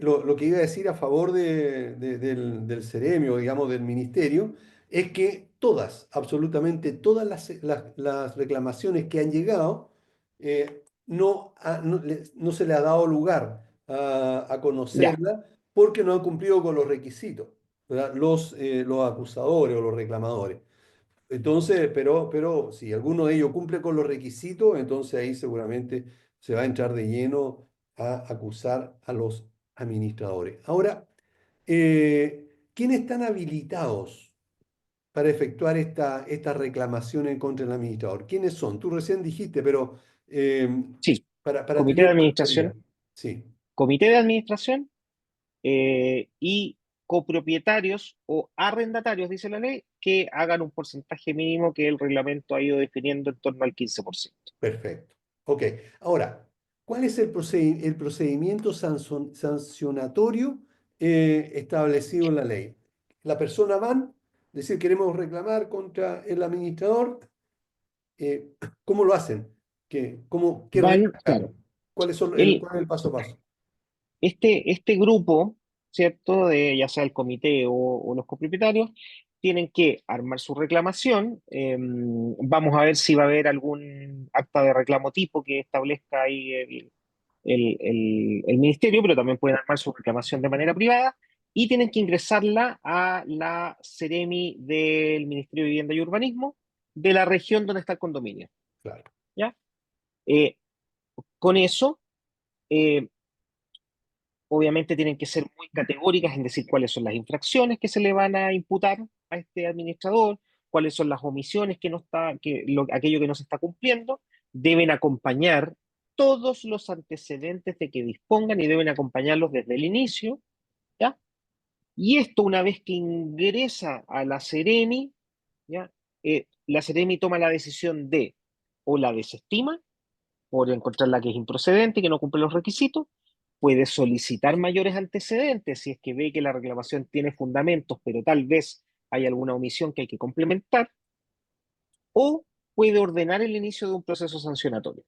S1: lo que iba a decir a favor del Ceremio, digamos, del ministerio, es que todas, absolutamente todas las reclamaciones que han llegado, no se le ha dado lugar a
S2: Ya,
S1: conocerla porque no han cumplido con los requisitos, ¿verdad? Los acusadores o los reclamadores. Entonces, pero si alguno de ellos cumple con los requisitos, entonces ahí seguramente se va a entrar de lleno a acusar a los administradores. Ahora, ¿quiénes están habilitados para efectuar esta reclamación en contra del administrador? ¿Quiénes son? Tú recién dijiste, pero eh,
S2: sí,
S1: para
S2: comité de
S1: tener más claridad.
S2: administración,
S1: Sí,
S2: comité de administración y copropietarios o arrendatarios, dice la ley, que hagan un porcentaje mínimo que el reglamento ha ido definiendo en torno al 15%.
S1: perfecto. Ok, ahora, ¿cuál es el procedimiento sancionatorio establecido en la ley? La persona van, decir, queremos reclamar contra el administrador, eh, ¿cómo lo hacen? ¿Qué
S2: Van,
S1: redactan?
S2: claro,
S1: ¿Cuál es el paso a paso?
S2: este grupo, ¿cierto? De ya sea el comité o los copropietarios, tienen que armar su reclamación. Vamos a ver si va a haber algún acta de reclamo tipo que establezca ahí el ministerio, pero también pueden armar su reclamación de manera privada y tienen que ingresarla a la Seremi del Ministerio de Vivienda y Urbanismo de la región donde está el condominio,
S1: Claro,
S2: ¿ya? Eh, con eso, eh, obviamente tienen que ser muy categóricas en decir cuáles son las infracciones que se le van a imputar a este administrador, cuáles son las omisiones que no está, aquello que no se está cumpliendo, deben acompañar todos los antecedentes de que dispongan y deben acompañarlos desde el inicio, ¿ya? Y esto una vez que ingresa a la Seremi, ¿ya? La Seremi toma la decisión de o la desestima por encontrarla que es improcedente, que no cumple los requisitos, puede solicitar mayores antecedentes si es que ve que la reclamación tiene fundamentos, pero tal vez hay alguna omisión que hay que complementar, o puede ordenar el inicio de un proceso sancionatorio.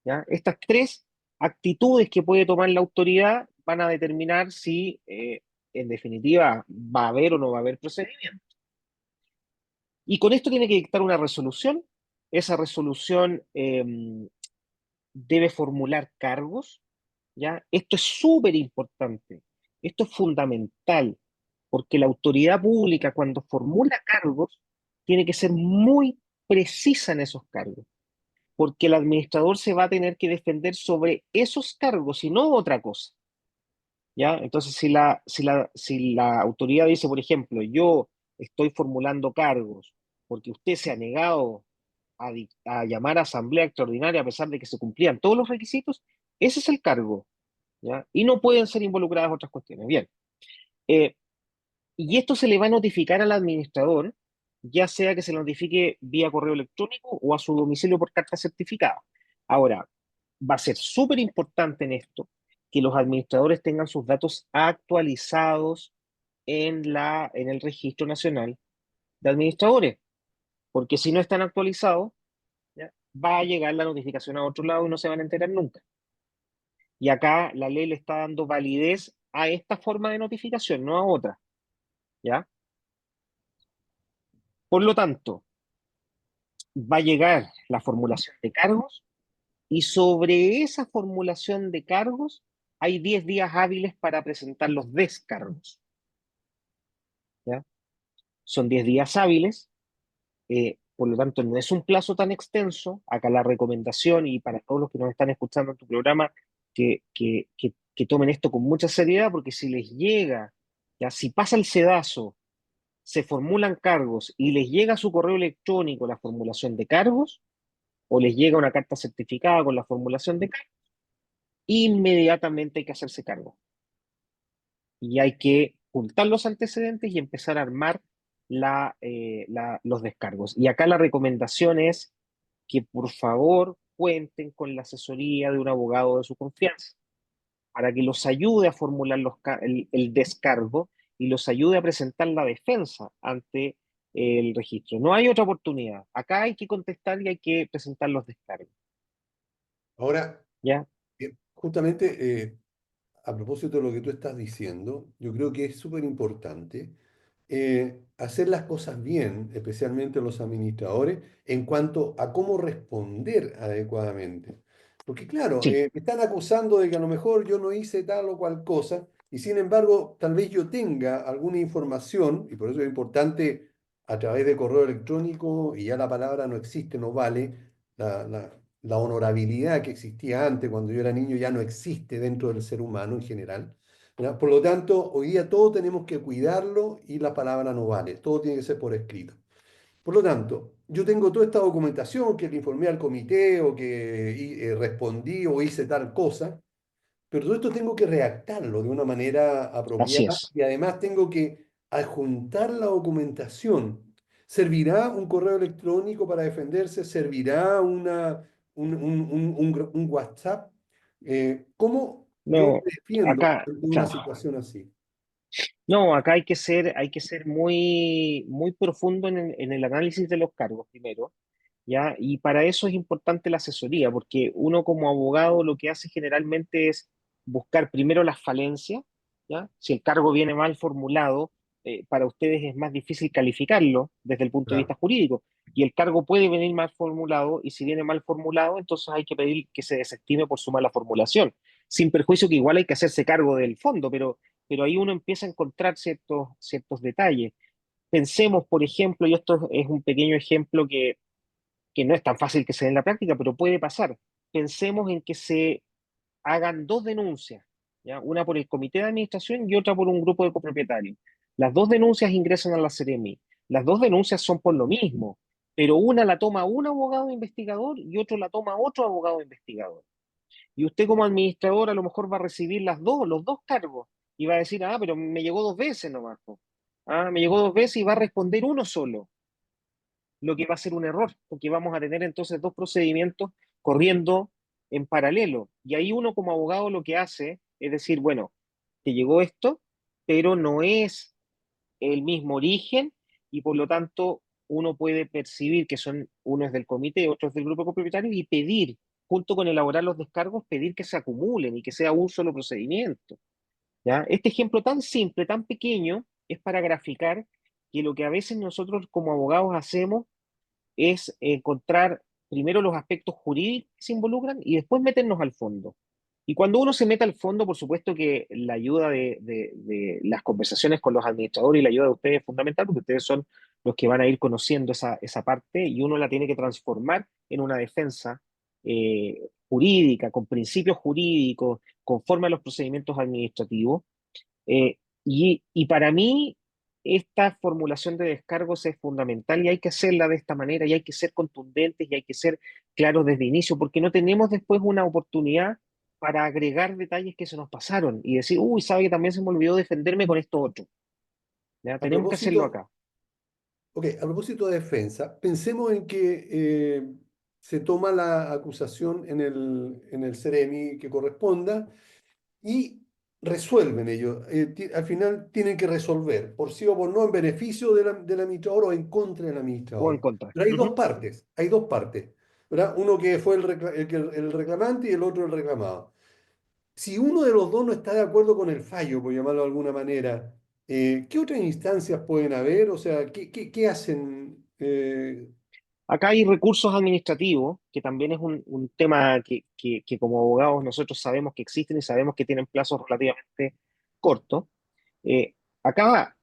S2: ¿Ya? Estas tres actitudes que puede tomar la autoridad van a determinar si, en definitiva, va a haber o no va a haber procedimiento. Y con esto tiene que dictar una resolución. Esa resolución debe formular cargos. ¿Ya? Esto es súper importante, esto es fundamental, porque la autoridad pública cuando formula cargos tiene que ser muy precisa en esos cargos, porque el administrador se va a tener que defender sobre esos cargos y no otra cosa, ¿ya? Entonces, si la autoridad dice, por ejemplo, yo estoy formulando cargos porque usted se ha negado a llamar a asamblea extraordinaria a pesar de que se cumplían todos los requisitos, ese es el cargo. ¿Ya? Y no pueden ser involucradas otras cuestiones. Bien, eh, y esto se le va a notificar al administrador, ya sea que se le notifique vía correo electrónico o a su domicilio por carta certificada. Ahora, va a ser súper importante en esto que los administradores tengan sus datos actualizados en el Registro Nacional de Administradores, porque si no están actualizados, ¿ya? Va a llegar la notificación a otro lado y no se van a enterar nunca. Y acá la ley le está dando validez a esta forma de notificación, no a otra, ¿ya? Por lo tanto, va a llegar la formulación de cargos y sobre esa formulación de cargos hay 10 días hábiles para presentar los descargos, ¿ya? Son 10 días hábiles, por lo tanto no es un plazo tan extenso. Acá la recomendación y para todos los que nos están escuchando en tu programa, que tomen esto con mucha seriedad porque si les llega, ya si pasa el sedazo se formulan cargos y les llega a su correo electrónico la formulación de cargos, o les llega una carta certificada con la formulación de cargos, inmediatamente hay que hacerse cargo. Y hay que juntar los antecedentes y empezar a armar los descargos. Y acá la recomendación es que por favor cuenten con la asesoría de un abogado de su confianza, para que los ayude a formular el descargo y los ayude a presentar la defensa ante el registro. No hay otra oportunidad. Acá hay que contestar y hay que presentar los descargos.
S1: Ahora,
S2: ¿Ya?
S1: justamente a propósito de lo que tú estás diciendo, yo creo que es súper importante hacer las cosas bien, especialmente los administradores, en cuanto a cómo responder adecuadamente. Porque claro,
S2: Sí,
S1: me están acusando de que a lo mejor yo no hice tal o cual cosa, y sin embargo, tal vez yo tenga alguna información, y por eso es importante a través de correo electrónico, y ya la palabra no existe, no vale, la honorabilidad que existía antes, cuando yo era niño, ya no existe dentro del ser humano en general. ¿Ya? Por lo tanto, hoy día todo tenemos que cuidarlo y la palabra no vale, todo tiene que ser por escrito. Por lo tanto, yo tengo toda esta documentación que le informé al comité o que respondí o hice tal cosa, pero todo esto tengo que redactarlo de una manera
S2: así
S1: apropiada
S2: es.
S1: y además tengo que adjuntar la documentación. ¿Servirá un correo electrónico para defenderse? ¿Servirá un WhatsApp? ¿Cómo yo me
S2: No,
S1: defiendo
S2: acá,
S1: ante una
S2: claro.
S1: situación así?
S2: No, acá hay que ser muy, muy profundo en el análisis de los cargos primero, ¿ya? Y para eso es importante la asesoría, porque uno como abogado lo que hace generalmente es buscar primero las falencias, ¿ya? Si el cargo viene mal formulado, para ustedes es más difícil calificarlo desde el punto de vista
S1: Claro,
S2: jurídico, y el cargo puede venir mal formulado, y si viene mal formulado, entonces hay que pedir que se desestime por su mala formulación, sin perjuicio que igual hay que hacerse cargo del fondo, pero ahí uno empieza a encontrar ciertos detalles. Pensemos, por ejemplo, y esto es un pequeño ejemplo que no es tan fácil que se dé en la práctica, pero puede pasar. Pensemos en que se hagan dos denuncias, ¿ya? Una por el comité de administración y otra por un grupo de copropietarios. Las dos denuncias ingresan a la Seremi. Las dos denuncias son por lo mismo, pero una la toma un abogado investigador y otro la toma otro abogado investigador. Y usted como administrador a lo mejor va a recibir los dos cargos y va a decir, ah, pero me llegó dos veces nomás, po. Ah, me llegó dos veces y va a responder uno solo, lo que va a ser un error, porque vamos a tener entonces dos procedimientos corriendo en paralelo. Y ahí uno como abogado lo que hace es decir, bueno, te llegó esto, pero no es el mismo origen y por lo tanto uno puede percibir que son, uno es del comité, otro es del grupo de copropietarios y pedir, junto con elaborar los descargos, pedir que se acumulen y que sea un solo procedimiento. ¿Ya? Este ejemplo tan simple, tan pequeño, es para graficar que lo que a veces nosotros como abogados hacemos es encontrar primero los aspectos jurídicos que se involucran y después meternos al fondo. Y cuando uno se mete al fondo, por supuesto que la ayuda de las conversaciones con los administradores y la ayuda de ustedes es fundamental, porque ustedes son los que van a ir conociendo esa parte y uno la tiene que transformar en una defensa jurídica, con principios jurídicos, conforme a los procedimientos administrativos. Y para mí, esta formulación de descargos es fundamental y hay que hacerla de esta manera y hay que ser contundentes y hay que ser claros desde el inicio, porque no tenemos después una oportunidad para agregar detalles que se nos pasaron y decir, uy, sabe que también se me olvidó defenderme con esto otro. ¿Ya?
S1: a
S2: Tenemos que hacerlo
S1: propósito,
S2: acá.
S1: ok, a propósito de defensa, pensemos en que se toma la acusación en el Ceremi que corresponda y resuelven ellos. Al final tienen que resolver, por sí o por no, en beneficio del administrador o en contra del
S2: O en
S1: administrador.
S2: contra.
S1: Pero
S2: Ujú.
S1: hay dos partes, ¿verdad? Uno que fue el reclamante y el otro el reclamado. Si uno de los dos no está de acuerdo con el fallo, por llamarlo de alguna manera, ¿qué otras instancias pueden haber? O sea, ¿qué hacen?
S2: Acá hay recursos administrativos, que también es un tema que como abogados nosotros sabemos que existen y sabemos que tienen plazos relativamente cortos. Eh, Acá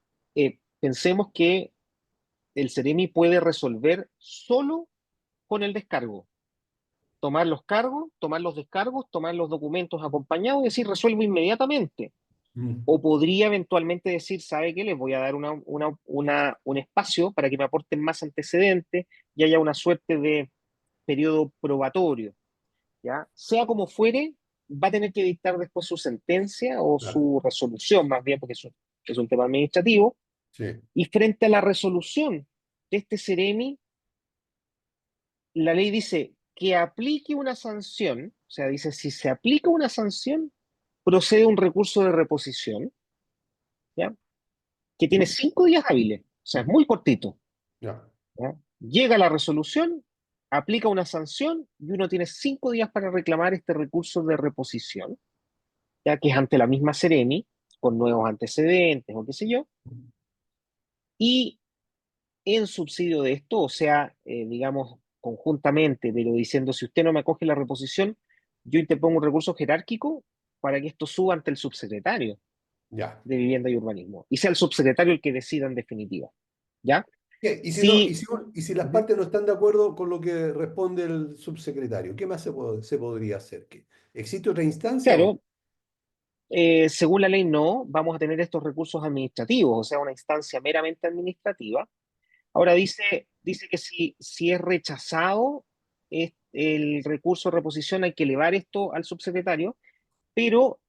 S2: pensemos que el Ceremi puede resolver solo con el descargo. Tomar los cargos, tomar los descargos, tomar los documentos acompañados y decir resuelvo inmediatamente.
S1: Mm,
S2: O podría eventualmente decir, ¿sabe qué? Les voy a dar un espacio para que me aporten más antecedentes y haya una suerte de periodo probatorio. ¿Ya? Sea como fuere, va a tener que dictar después su sentencia o
S1: claro,
S2: su resolución, más bien, porque es un tema administrativo.
S1: sí,
S2: Y frente a la resolución de este Ceremi, la ley dice que aplique una sanción, o sea, dice, si se aplica una sanción, procede un recurso de reposición, ¿ya? Que tiene
S1: ¿Mm?
S2: 5 días hábiles, o sea, es muy cortito,
S1: Ya,
S2: ¿ya? Llega la resolución, aplica una sanción y uno tiene 5 días para reclamar este recurso de reposición, ya que es ante la misma Seremi, con nuevos antecedentes o qué sé yo, y en subsidio de esto, o sea, digamos, conjuntamente, pero diciendo, si usted no me acoge la reposición, yo interpongo un recurso jerárquico para que esto suba ante el subsecretario
S1: ya.
S2: de Vivienda y Urbanismo, y sea el subsecretario el que decida en definitiva, ¿ya?
S1: Bien, y si no,
S2: Si,
S1: y si las
S2: Ujú.
S1: partes no están de acuerdo con lo que responde el subsecretario, ¿qué más se podría hacer? ¿Existe otra instancia o no?
S2: Claro, según la ley no, vamos a tener estos recursos administrativos, o sea, una instancia meramente administrativa. Ahora dice que si es rechazado el recurso de reposición, hay que elevar esto al subsecretario, pero